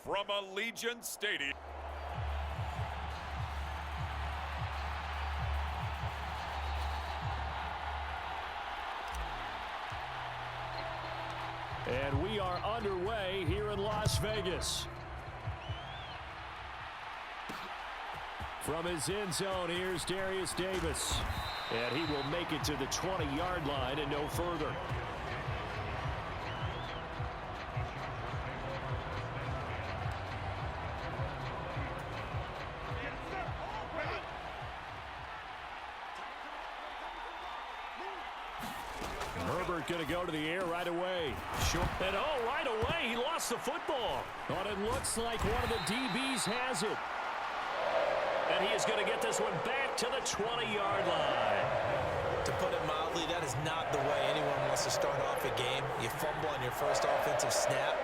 from Allegiant Stadium. And we are underway here in Las Vegas. From his end zone, here's Darius Davis. And he will make it to the 20-yard line and no further. Herbert going to go to the air right away. And right away, he lost the football. But it looks like one of the DBs has it. And he is going to get this one back to the 20-yard line. To put it mildly, that is not the way anyone wants to start off a game. You fumble on your first offensive snap.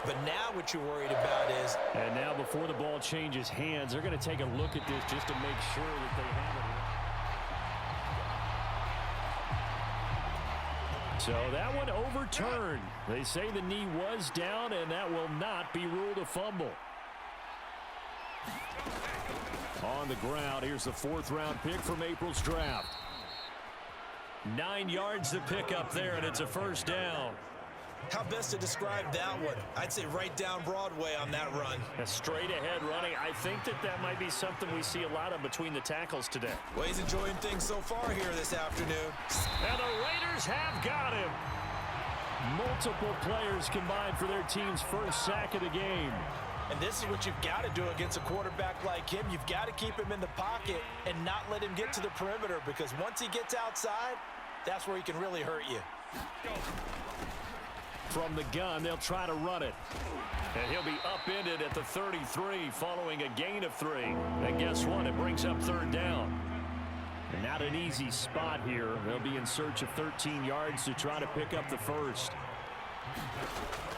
But now what you're worried about is... And now before the ball changes hands, they're going to take a look at this just to make sure that they have it. So that one overturned. They say the knee was down, and that will not be ruled a fumble. On the ground, here's the 4th-round pick from April's draft. 9 yards to pick up there, and it's a first down. How best to describe that one? I'd say right down Broadway on that run. A straight-ahead running. I think that might be something we see a lot of between the tackles today. Well, he's enjoying things so far here this afternoon. And the Raiders have got him. Multiple players combined for their team's first sack of the game. And this is what you've got to do against a quarterback like him. You've got to keep him in the pocket and not let him get to the perimeter, because once he gets outside, that's where he can really hurt you. From the gun, they'll try to run it. And he'll be upended at the 33 following a gain of 3. And guess what? It brings up 3rd down. And not an easy spot here. They'll be in search of 13 yards to try to pick up the first.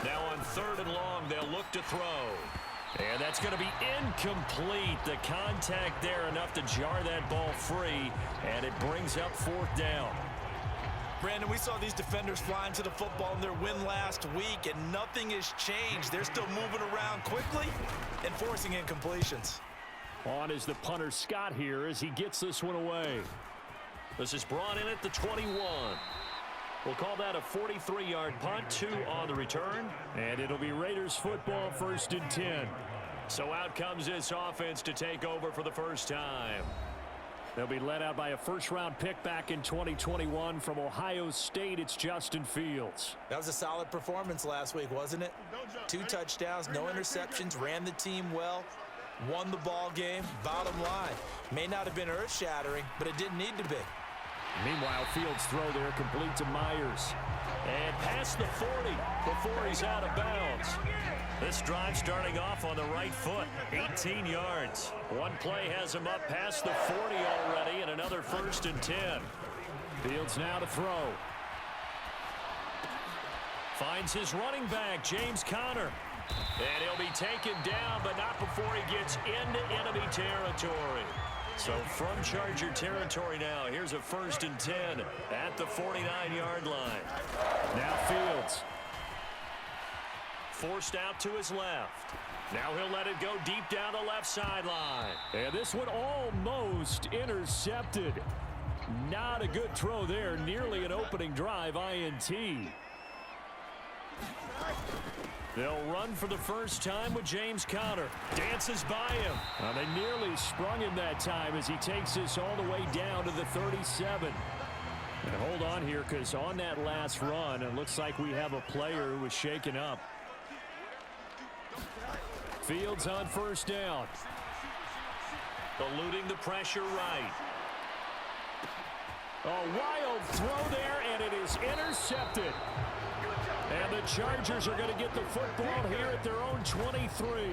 Now on 3rd and long, they'll look to throw. And that's going to be incomplete. The contact there enough to jar that ball free. And it brings up 4th down. Brandon, we saw these defenders flying to the football in their win last week, and nothing has changed. They're still moving around quickly and forcing incompletions. On is the punter Scott here as he gets this one away. This is brought in at the 21. We'll call that a 43-yard punt, 2 on the return. And it'll be Raiders football, 1st and 10. So out comes this offense to take over for the first time. They'll be led out by a first-round pick back in 2021 from Ohio State. It's Justin Fields. That was a solid performance last week, wasn't it? 2 touchdowns, no interceptions, ran the team well, won the ball game. Bottom line, may not have been earth-shattering, but it didn't need to be. Meanwhile, Fields' throw there complete to Myers. And past the 40 before he's out of bounds. This drive starting off on the right foot, 18 yards. One play has him up past the 40 already, and another 1st and 10. Fields now to throw. Finds his running back, James Conner. And he'll be taken down, but not before he gets into enemy territory. So from Charger territory now, here's a 1st and 10 at the 49-yard line. Now Fields. Forced out to his left. Now he'll let it go deep down the left sideline. And this one almost intercepted. Not a good throw there. Nearly an opening drive INT. They'll run for the first time with James Conner. Dances by him. Well, they nearly sprung him that time as he takes this all the way down to the 37. And hold on here, because on that last run, it looks like we have a player who was shaken up. Fields on 1st down. Eluding the pressure right. A wild throw there, and it is intercepted. And the Chargers are going to get the football here at their own 23.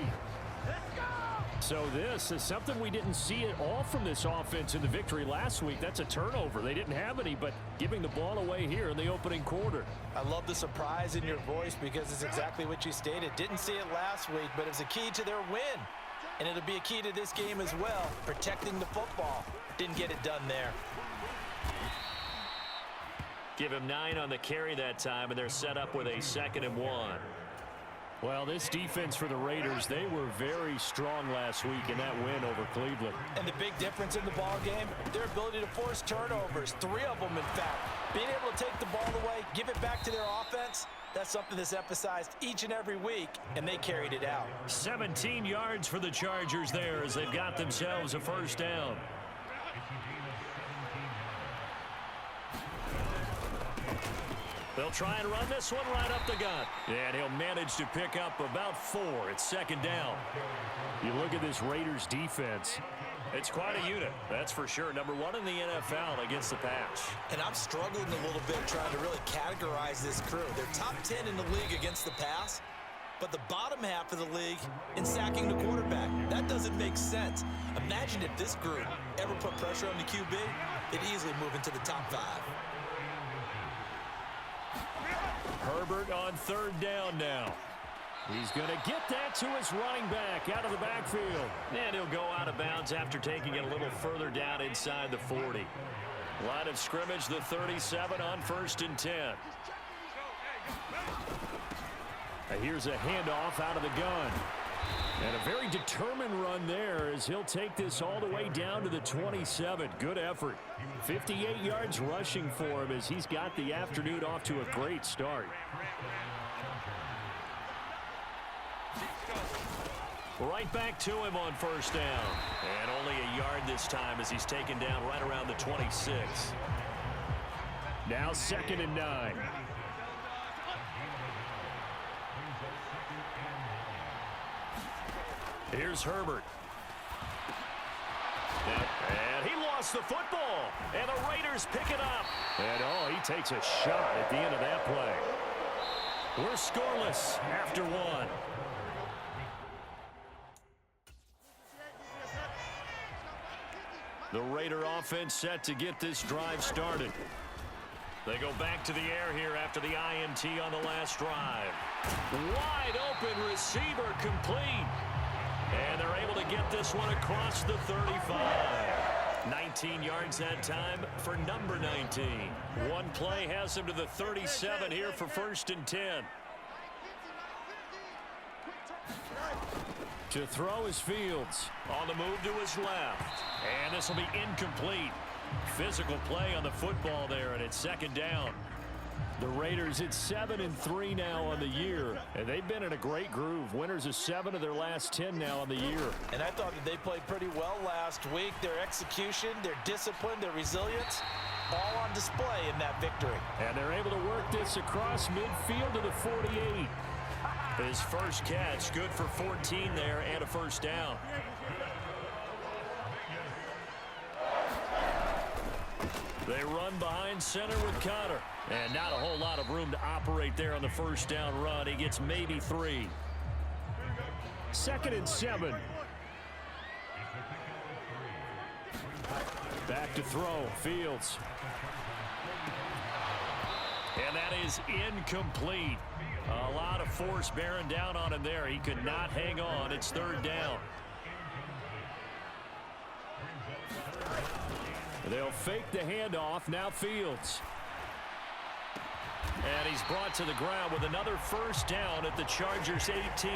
So this is something we didn't see at all from this offense in the victory last week. That's a turnover. They didn't have any, but giving the ball away here in the opening quarter. I love the surprise in your voice because it's exactly what you stated. Didn't see it last week, but it's a key to their win. And it'll be a key to this game as well, protecting the football. Didn't get it done there. Give him 9 on the carry that time, and they're set up with a 2nd and 1. Well, this defense for the Raiders, they were very strong last week in that win over Cleveland. And the big difference in the ball game, their ability to force turnovers, 3 of them in fact. Being able to take the ball away, give it back to their offense, that's something that's emphasized each and every week, and they carried it out. 17 yards for the Chargers there as they've got themselves a first down. They'll try and run this one right up the gut. And he'll manage to pick up about 4. It's second down. You look at this Raiders defense. It's quite a unit, that's for sure. Number 1 in the NFL against the pass. And I'm struggling a little bit trying to really categorize this crew. They're top 10 in the league against the pass, but the bottom half of the league in sacking the quarterback. That doesn't make sense. Imagine if this group ever put pressure on the QB, they'd easily move into the top 5. Herbert on third down now. He's going to get that to his running back out of the backfield. And he'll go out of bounds after taking it a little further down inside the 40. Line of scrimmage, the 37 on 1st and 10. Now here's a handoff out of the gun. And a very determined run there as he'll take this all the way down to the 27. Good effort. 58 yards rushing for him as he's got the afternoon off to a great start. Right back to him on first down. And only a yard this time as he's taken down right around the 26. Now 2nd and 9. Here's Herbert. And he lost the football. And the Raiders pick it up. And oh, he takes a shot at the end of that play. We're scoreless after 1. The Raider offense set to get this drive started. They go back to the air here after the INT on the last drive. Wide open receiver complete. And they're able to get this one across the 35. 19 yards that time for number 19. One play has him to the 37 here for 1st and 10. To throw is Fields. On the move to his left. And this will be incomplete. Physical play on the football there, and it's 2nd down. The Raiders at 7-3 now on the year, and they've been in a great groove. Winners of 7 of their last 10 now on the year. And I thought that they played pretty well last week. Their execution, their discipline, their resilience, all on display in that victory. And they're able to work this across midfield to the 48. His first catch, good for 14 there and a first down. They run behind center with Connor. And not a whole lot of room to operate there on the first down run. He gets maybe 3. 2nd and 7. Back to throw, Fields. And that is incomplete. A lot of force bearing down on him there. He could not hang on. It's 3rd down. They'll fake the handoff. Now Fields. And he's brought to the ground with another first down at the Chargers 18.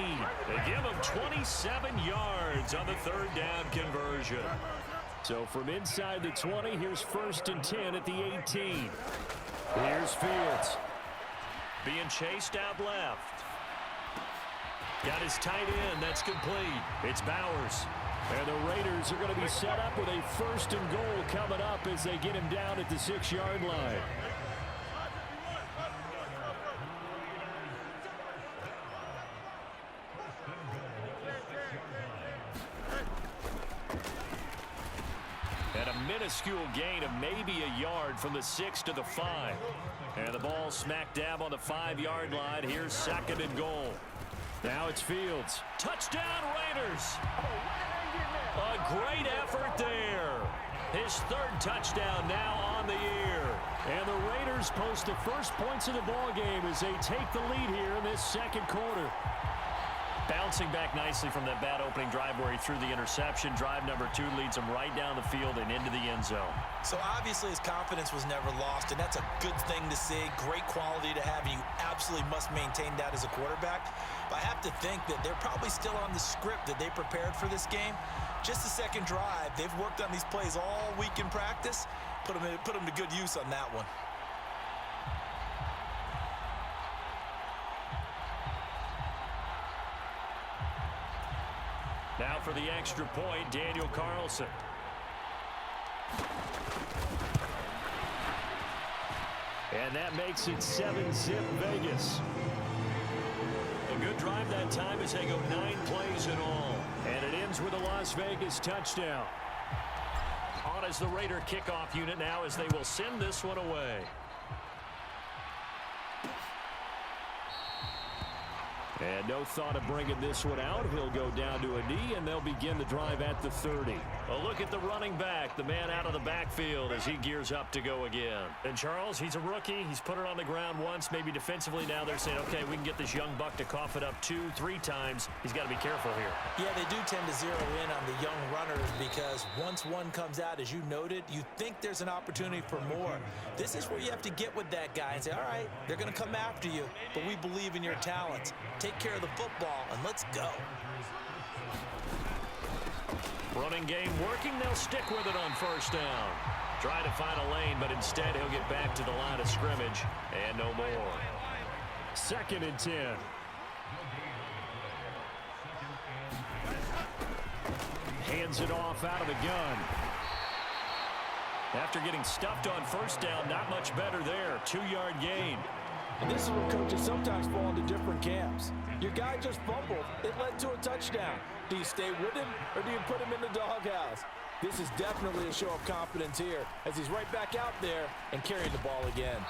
They give him 27 yards on the 3rd down conversion. So from inside the 20, here's 1st and 10 at the 18. Here's Fields. Being chased out left. Got his tight end. That's complete. It's Bowers. And the Raiders are going to be set up with a 1st and goal coming up as they get him down at the 6-yard line. And a minuscule gain of maybe a yard from the 6 to the 5. And the ball smack dab on the 5-yard line. Here's 2nd and goal. Now it's Fields. Touchdown Raiders! A great effort there. His 3rd touchdown now on the year. And the Raiders post the first points of the ball game as they take the lead here in this 2nd quarter. Bouncing back nicely from that bad opening drive where he threw the interception. Drive number 2 leads him right down the field and into the end zone. So obviously his confidence was never lost, and that's a good thing to see. Great quality to have, and you absolutely must maintain that as a quarterback. I have to think that they're probably still on the script that they prepared for this game. Just the second drive, they've worked on these plays all week in practice. Put them to good use on that one. Now for the extra point, Daniel Carlson. And that makes it 7-zip Vegas. A good drive that time as they go 9 plays in all. And it ends with a Las Vegas touchdown. On as the Raider kickoff unit now as they will send this one away. And no thought of bringing this one out. He'll go down to a knee, and they'll begin the drive at the 30. A look at the running back, the man out of the backfield as he gears up to go again. And Charles, he's a rookie. He's put it on the ground once, maybe defensively. Now they're saying, okay, we can get this young buck to cough it up 2, 3 times. He's got to be careful here. Yeah, they do tend to zero in on the young runners because once one comes out, as you noted, you think there's an opportunity for more. This is where you have to get with that guy and say, all right, they're going to come after you, but we believe in your talents. Take care of the football, and let's go. Running game working. They'll stick with it on first down. Try to find a lane, but instead he'll get back to the line of scrimmage and no more. 2nd and 10. Hands it off out of the gun. After getting stuffed on first down, not much better there. 2-yard gain. And this is where coaches sometimes fall into different camps. Your guy just fumbled. It led to a touchdown. Do you stay with him or do you put him in the doghouse? This is definitely a show of confidence here as he's right back out there and carrying the ball again.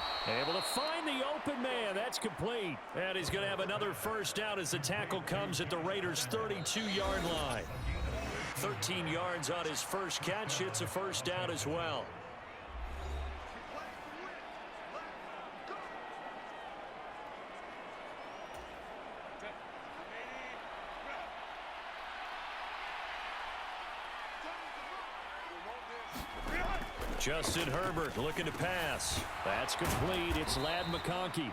Able to find the open man. That's complete. And he's going to have another first down as the tackle comes at the Raiders' 32-yard line. 13 yards on his first catch. It's a first down as well. Justin Herbert looking to pass. That's complete. It's Ladd McConkey.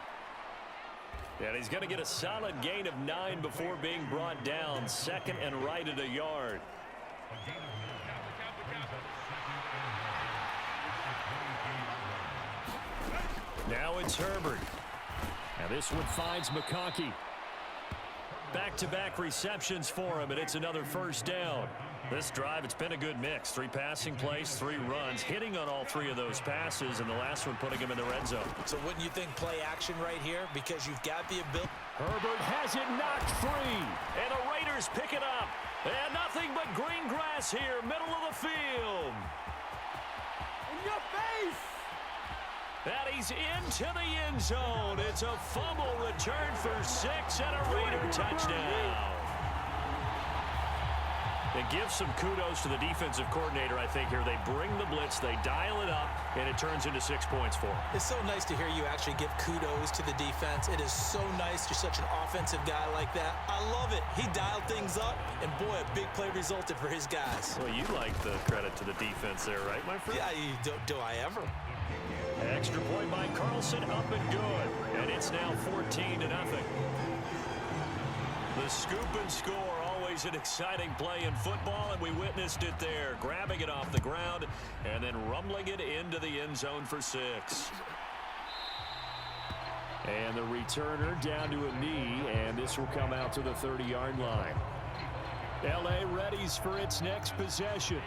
And he's going to get a solid gain of 9 before being brought down. 2nd and right at a yard. Now it's Herbert. Now this one finds McConkey. Back-to-back receptions for him, and it's another first down. This drive, it's been a good mix. 3 passing plays, 3 runs, hitting on all 3 of those passes, and the last one putting him in the red zone. So wouldn't you think play action right here because you've got the ability? Herbert has it knocked free, and the Raiders pick it up. And nothing but green grass here, middle of the field. In your face! And he's into the end zone. It's a fumble return for 6 and a Raider touchdown. It gives some kudos to the defensive coordinator, I think, here. They bring the blitz, they dial it up, and it turns into 6 points for him. It's so nice to hear you actually give kudos to the defense. It is so nice you're such an offensive guy like that. I love it. He dialed things up, and boy, a big play resulted for his guys. Well, you like the credit to the defense there, right, my friend? Yeah, do I ever? Extra point by Carlson, up and good. And it's now 14-0. The scoop and score, always an exciting play in football, and we witnessed it there. Grabbing it off the ground and then rumbling it into the end zone for 6. And the returner down to a knee, and this will come out to the 30-yard line. L.A. readies for its next possession.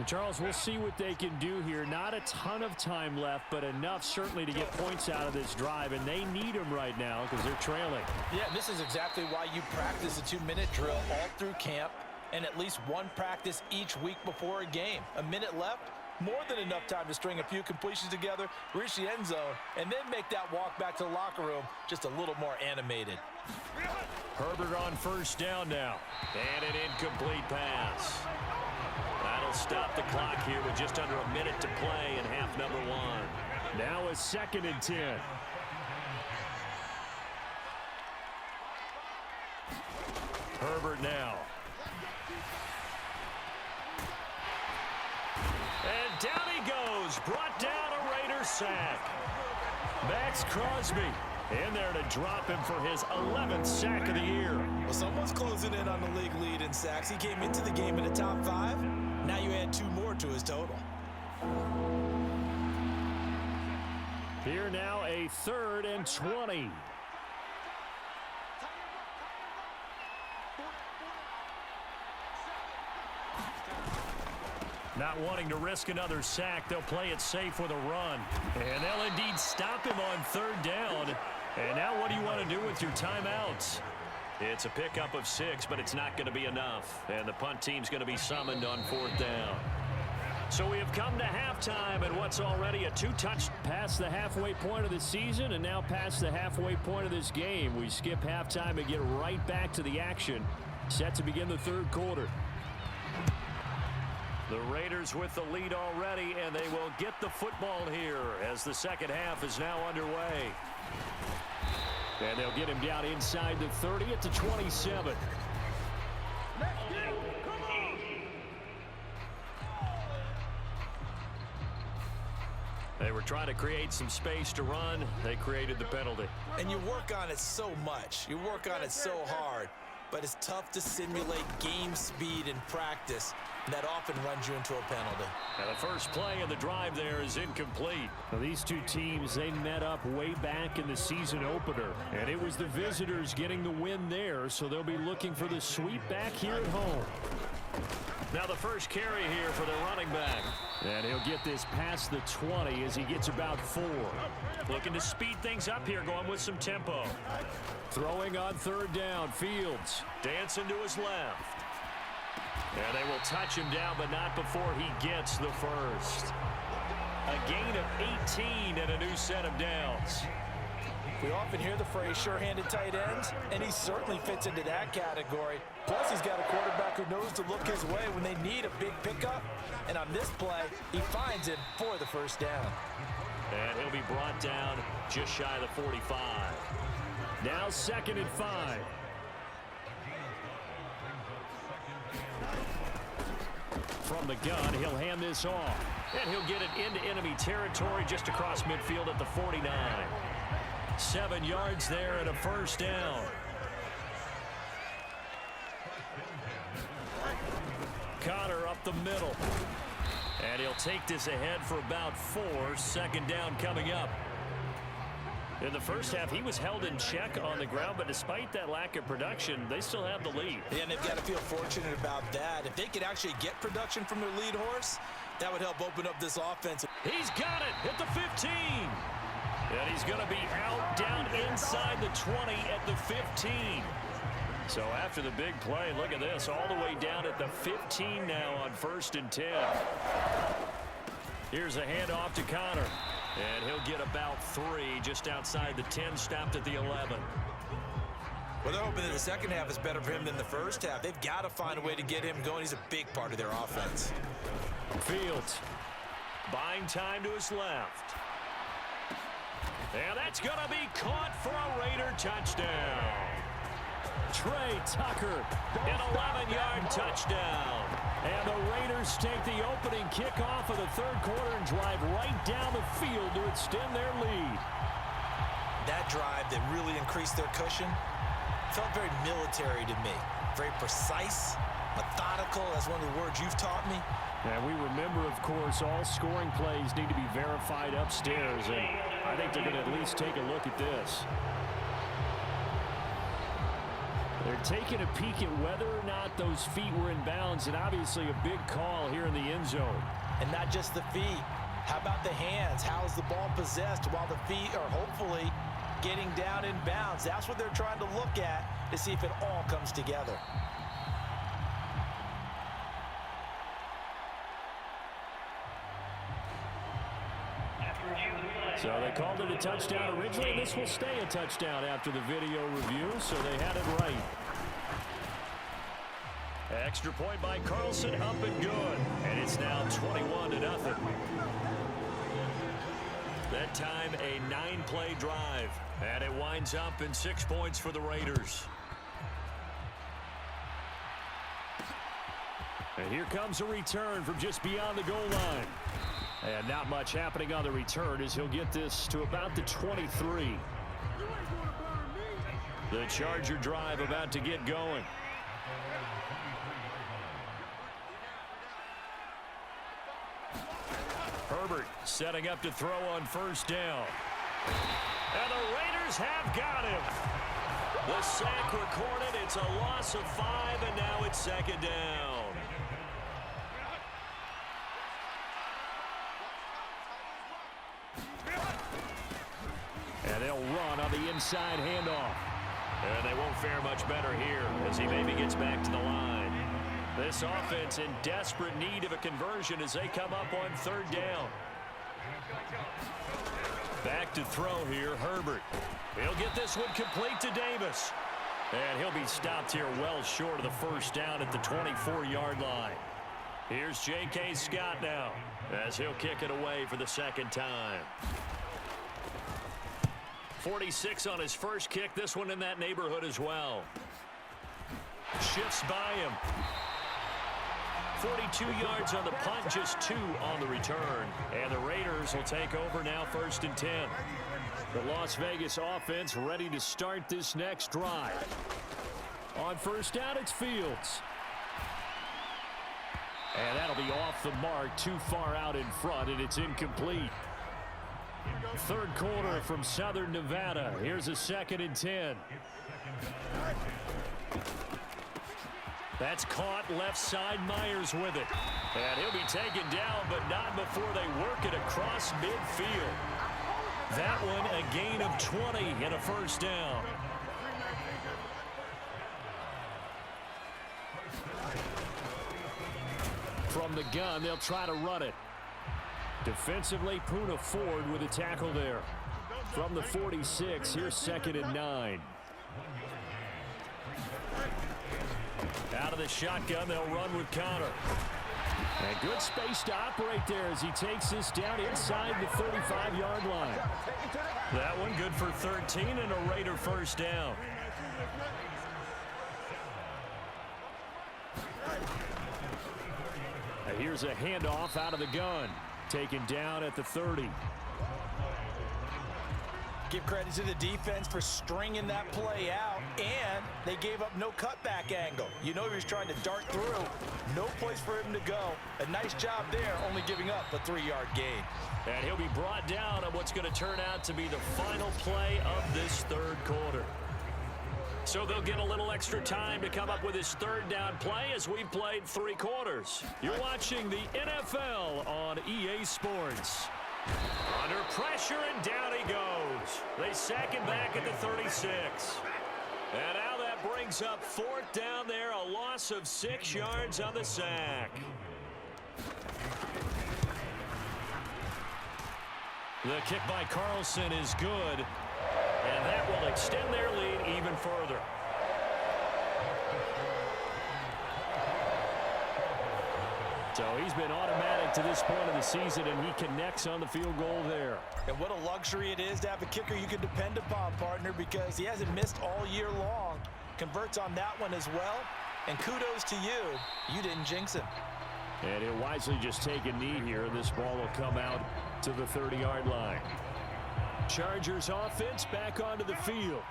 Charles, we'll see what they can do here. Not a ton of time left, but enough certainly to get points out of this drive, and they need them right now because they're trailing. Yeah, this is exactly why you practice a 2-minute drill all through camp and at least one practice each week before a game. A minute left, more than enough time to string a few completions together, reach the end zone, and then make that walk back to the locker room just a little more animated. Herbert on first down now, and an incomplete pass. That'll stop the clock here with just under a minute to play in half number 1. Now a 2nd and 10. Herbert now. And down he goes. Brought down a Raider sack. Max Crosby In there to drop him for his 11th sack of the year. Well, someone's closing in on the league lead in sacks. He came into the game in the top 5. Now you add 2 more to his total. Here now a 3rd and 20. Not wanting to risk another sack, they'll play it safe with a run. And they'll indeed stop him on 3rd down. And now what do you want to do with your timeouts? It's a pickup of 6, but it's not going to be enough. And the punt team's going to be summoned on 4th down. So we have come to halftime, and what's already a 2-touch past the halfway point of the season, and now past the halfway point of this game. We skip halftime and get right back to the action. Set to begin the 3rd quarter. The Raiders with the lead already, and they will get the football here as the 2nd half is now underway. And they'll get him down inside the 30 at the 27. They were trying to create some space to run. They created the penalty. And you work on it so much. You work on it so hard. But it's tough to simulate game speed in practice. And that often runs you into a penalty. And the first play of the drive there is incomplete. Now, these two teams, they met up way back in the season opener. And it was the visitors getting the win there. So they'll be looking for the sweep back here at home. Now the first carry here for the running back. And he'll get this past the 20 as he gets about 4. Looking to speed things up here, going with some tempo. Throwing on 3rd down, Fields dancing to his left. And they will touch him down, but not before he gets the first. A gain of 18 and a new set of downs. We often hear the phrase sure-handed tight ends, and he certainly fits into that category. Plus, he's got a quarterback who knows to look his way when they need a big pickup. And on this play, he finds him for the first down. And he'll be brought down just shy of the 45. Now 2nd and 5. From the gun, he'll hand this off. And he'll get it into enemy territory just across midfield at the 49. 7 yards there and a first down. Connor up the middle. And he'll take this ahead for about 4. 2nd down coming up. In the first half, he was held in check on the ground, but despite that lack of production, they still have the lead. Yeah, and they've got to feel fortunate about that. If they could actually get production from their lead horse, that would help open up this offense. He's got it at the 15. And he's going to be out down inside the 20 at the 15. So after the big play, look at this, all the way down at the 15 now on 1st and 10. Here's a handoff to Connor. And he'll get about 3 just outside the 10, stopped at the 11. Well, they're hoping that the 2nd half is better for him than the first half. They've got to find a way to get him going. He's a big part of their offense. Fields buying time to his left. And that's going to be caught for a Raider touchdown. Trey Tucker, an 11-yard touchdown. And the Raiders take the opening kickoff of the 3rd quarter and drive right down the field to extend their lead. That drive that really increased their cushion felt very military to me. Very precise, methodical. That's one of the words you've taught me. And we remember, of course, all scoring plays need to be verified upstairs. And I think they're going to at least take a look at this. They're taking a peek at whether or not those feet were in bounds, and obviously a big call here in the end zone. And not just the feet. How about the hands? How is the ball possessed while the feet are hopefully getting down in bounds? That's what they're trying to look at to see if it all comes together. So they called it a touchdown originally. This will stay a touchdown after the video review, so they had it right. Extra point by Carlson, up and good. And it's now 21-0. That time a 9-play drive. And it winds up in 6 points for the Raiders. And here comes a return from just beyond the goal line. And not much happening on the return as he'll get this to about the 23. The Charger drive about to get going. Herbert setting up to throw on first down. And the Raiders have got him. The sack recorded. It's a loss of 5, and now it's second down. And they'll run on the inside handoff. And they won't fare much better here as he maybe gets back to the line. This offense in desperate need of a conversion as they come up on third down. Back to throw here, Herbert. He'll get this one complete to Davis. And he'll be stopped here well short of the first down at the 24-yard line. Here's J.K. Scott now as he'll kick it away for the second time. 46 on his first kick. This one in that neighborhood as well. Shifts by him. 42 yards on the punt, just 2 on the return. And the Raiders will take over now, 1st and 10. The Las Vegas offense ready to start this next drive. On first down, it's Fields. And that'll be off the mark, too far out in front, and it's incomplete. Third quarter from Southern Nevada. Here's a 2nd and 10. That's caught left side. Myers with it. And he'll be taken down, but not before they work it across midfield. That one a gain of 20 and a first down. From the gun, they'll try to run it. Defensively, Poona Ford with a tackle there. From the 46, here's 2nd and 9. Out of the shotgun, they'll run with Connor. And good space to operate there as he takes this down inside the 35-yard line. That one good for 13 and a Raider first down. And here's a handoff out of the gun. Taken down at the 30. Give credit to the defense for stringing that play out, and they gave up no cutback angle. You know he was trying to dart through. No place for him to go. A nice job there, only giving up a 3-yard gain. And he'll be brought down on what's going to turn out to be the final play of this third quarter. So they'll get a little extra time to come up with his third down play as we played 3 quarters. You're watching the NFL on EA Sports. Under pressure, and down he goes. They sack him back at the 36. And now that brings up 4th down there, a loss of 6 yards on the sack. The kick by Carlson is good, and that will extend their lead even further. So he's been automatic to this point of the season, and he connects on the field goal there. And what a luxury it is to have a kicker you can depend upon, partner, because he hasn't missed all year long. Converts on that one as well, and kudos to you. You didn't jinx him. And he'll wisely just take a knee here, and this ball will come out to the 30-yard line. Chargers offense back onto the field.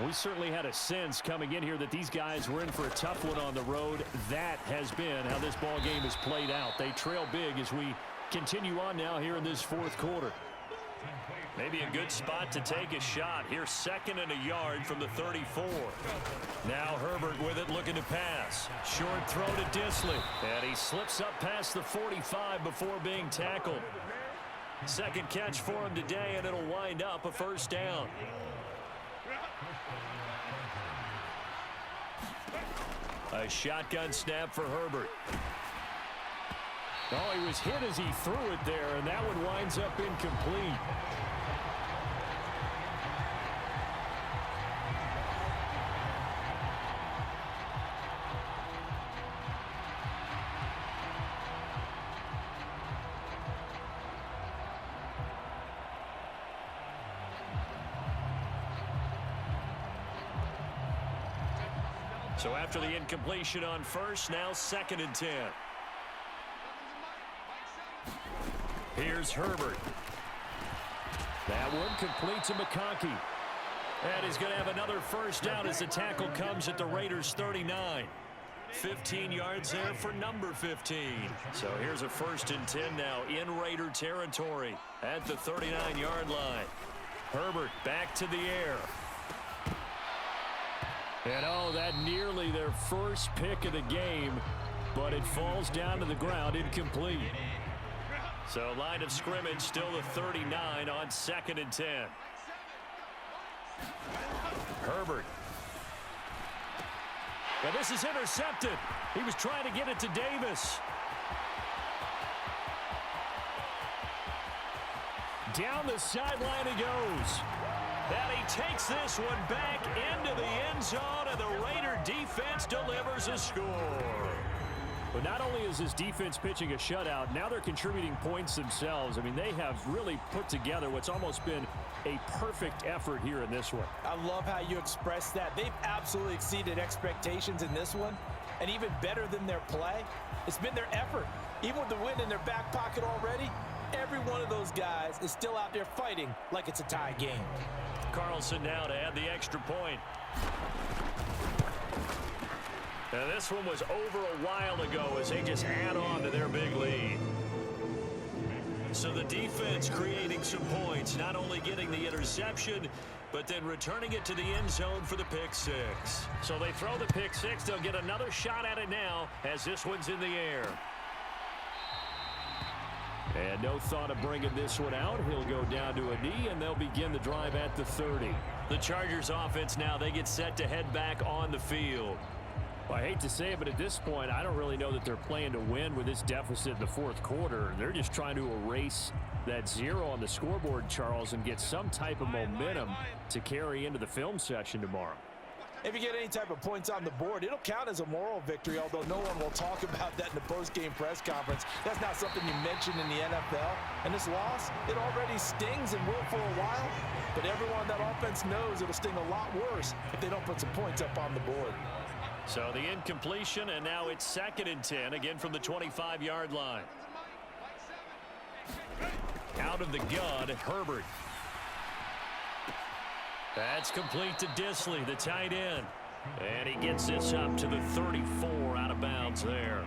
We certainly had a sense coming in here that these guys were in for a tough one on the road. That has been how this ball game has played out. They trail big as we continue on now here in this 4th quarter. Maybe a good spot to take a shot. Here, 2nd and a yard from the 34. Now Herbert with it, looking to pass. Short throw to Disley. And he slips up past the 45 before being tackled. Second catch for him today, and it'll wind up a first down. A shotgun snap for Herbert. Oh, he was hit as he threw it there, and that one winds up incomplete. So after the incompletion on first, now 2nd and 10. Here's Herbert. That one complete to McConkey. And he's going to have another first down as the tackle comes at the Raiders' 39. 15 yards there for number 15. So here's a 1st and 10 now in Raider territory at the 39-yard line. Herbert back to the air. And oh, that nearly their first pick of the game, but it falls down to the ground incomplete. So line of scrimmage still the 39 on 2nd and 10. Herbert. And this is intercepted. He was trying to get it to Davis. Down the sideline he goes. And he takes this one back into the end zone, and the Raider defense delivers a score. But not only is his defense pitching a shutout, now they're contributing points themselves. I mean, they have really put together what's almost been a perfect effort here in this one. I love how you express that. They've absolutely exceeded expectations in this one. And even better than their play, it's been their effort. Even with the win in their back pocket already, every one of those guys is still out there fighting like it's a tie game. Carlson now to add the extra point. Now this one was over a while ago as they just add on to their big lead. So the defense creating some points, not only getting the interception, but then returning it to the end zone for the pick six. So they throw the pick six. They'll get another shot at it now as this one's in the air. And no thought of bringing this one out. He'll go down to a knee, and they'll begin the drive at the 30. The Chargers offense now, they get set to head back on the field. Well, I hate to say it, but at this point, I don't really know that they're playing to win with this deficit in the fourth quarter. They're just trying to erase that 0 on the scoreboard, Charles, and get some type of momentum to carry into the film session tomorrow. If you get any type of points on the board, it'll count as a moral victory, although no one will talk about that in the post-game press conference. That's not something you mention in the NFL. And this loss, it already stings and will for a while. But everyone on that offense knows it'll sting a lot worse if they don't put some points up on the board. So the incompletion, and now it's 2nd and 10, again from the 25-yard line. Out of the gun, Herbert. That's complete to Disley, the tight end. And he gets this up to the 34 out of bounds there.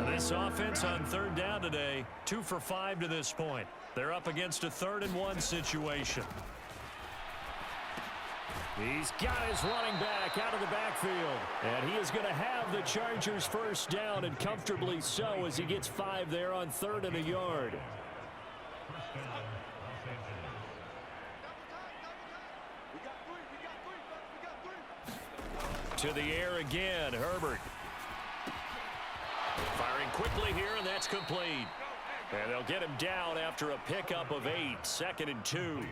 This offense on 3rd down today, 2 for 5 to this point. They're up against a 3rd and 1 situation. He's got his running back out of the backfield. And he is going to have the Chargers first down, and comfortably so, as he gets 5 there on 3rd and a yard. To the air again, Herbert. Firing quickly here, and that's complete. And they'll get him down after a pickup of 8, 2nd and 2.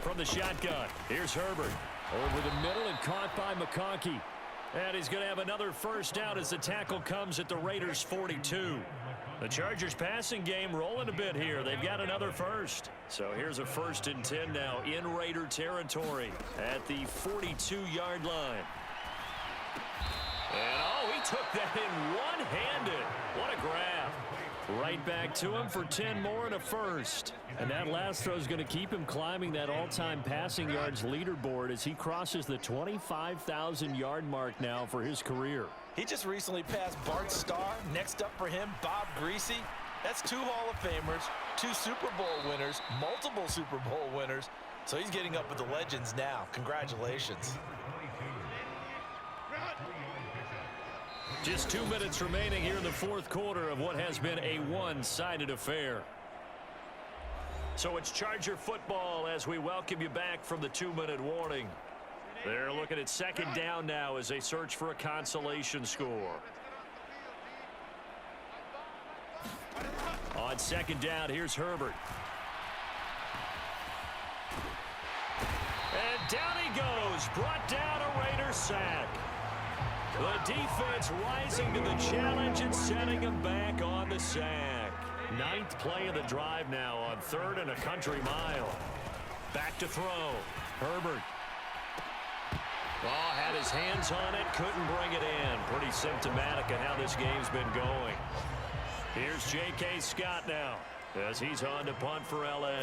From the shotgun, here's Herbert. Over the middle and caught by McConkey. And he's going to have another first down as the tackle comes at the Raiders' 42. The Chargers passing game rolling a bit here. They've got another first. So here's a 1st and 10 now in Raider territory at the 42-yard line. And oh, he took that in one-handed. What a grab. Right back to him for 10 more and a first. And that last throw is going to keep him climbing that all-time passing yards leaderboard as he crosses the 25,000-yard mark now for his career. He just recently passed Bart Starr. Next up for him, Bob Greasy. That's 2 Hall of Famers, 2 Super Bowl winners, multiple Super Bowl winners. So he's getting up with the legends now. Congratulations. Just 2 minutes remaining here in the fourth quarter of what has been a one-sided affair. So it's Charger football as we welcome you back from the 2-minute warning. They're looking at 2nd down now as they search for a consolation score. On 2nd down, here's Herbert. And down he goes, brought down a Raider sack. The defense rising to the challenge and setting him back on the sack. 9th play of the drive now on 3rd and a country mile. Back to throw. Herbert. Oh, had his hands on it, couldn't bring it in. Pretty symptomatic of how this game's been going. Here's J.K. Scott now as he's on to punt for L.A.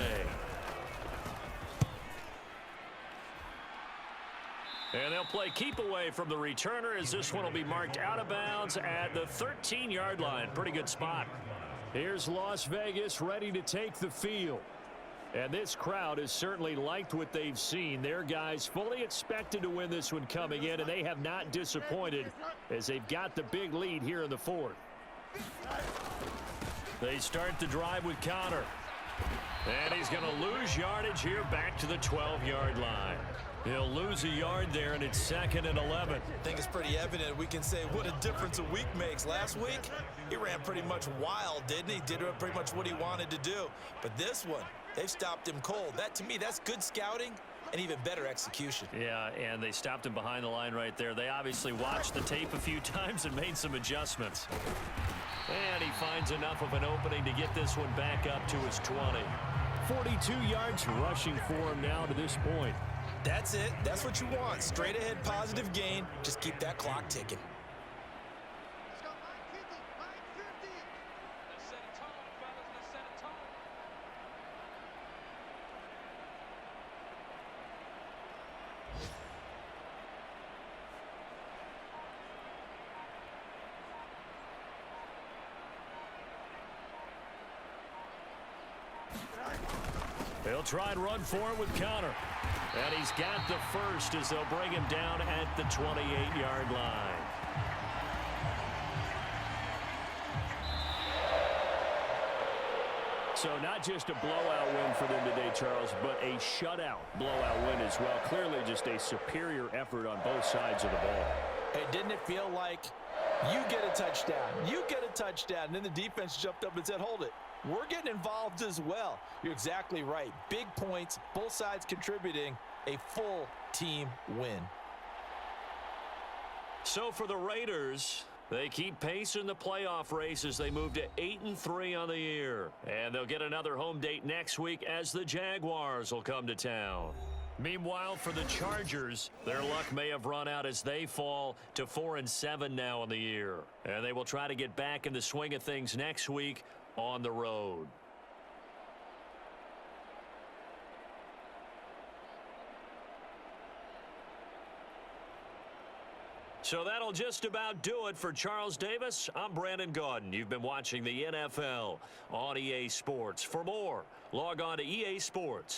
And they'll play keep away from the returner as this one will be marked out of bounds at the 13-yard line. Pretty good spot. Here's Las Vegas ready to take the field. And this crowd has certainly liked what they've seen. Their guys fully expected to win this one coming in, and they have not disappointed as they've got the big lead here in the fourth. They start the drive with Connor. And he's going to lose yardage here back to the 12-yard line. He'll lose a yard there, and it's 2nd and 11. I think it's pretty evident. We can say what a difference a week makes. Last week, he ran pretty much wild, didn't he? Did pretty much what he wanted to do. But this one, they've stopped him cold. That, to me, that's good scouting and even better execution. Yeah, and they stopped him behind the line right there. They obviously watched the tape a few times and made some adjustments. And he finds enough of an opening to get this one back up to his 20. 42 yards rushing for him now to this point. That's it. That's what you want. Straight ahead positive gain. Just keep that clock ticking. They'll try and run for it with Connor. And he's got the first as they'll bring him down at the 28-yard line. So not just a blowout win for them today, Charles, but a shutout blowout win as well. Clearly just a superior effort on both sides of the ball. Hey, didn't it feel like you get a touchdown, you get a touchdown, and then the defense jumped up and said, hold it. We're getting involved as well. You're exactly right. Big points, both sides contributing, a full team win. So for the Raiders, they keep pace in the playoff race as they move to 8-3 on the year. And they'll get another home date next week as the Jaguars will come to town. Meanwhile, for the Chargers, their luck may have run out as they fall to 4-7 now in the year. And they will try to get back in the swing of things next week on the road. So that'll just about do it for Charles Davis. I'm Brandon Gaudin. You've been watching the NFL on EA Sports. For more, log on to EA Sports.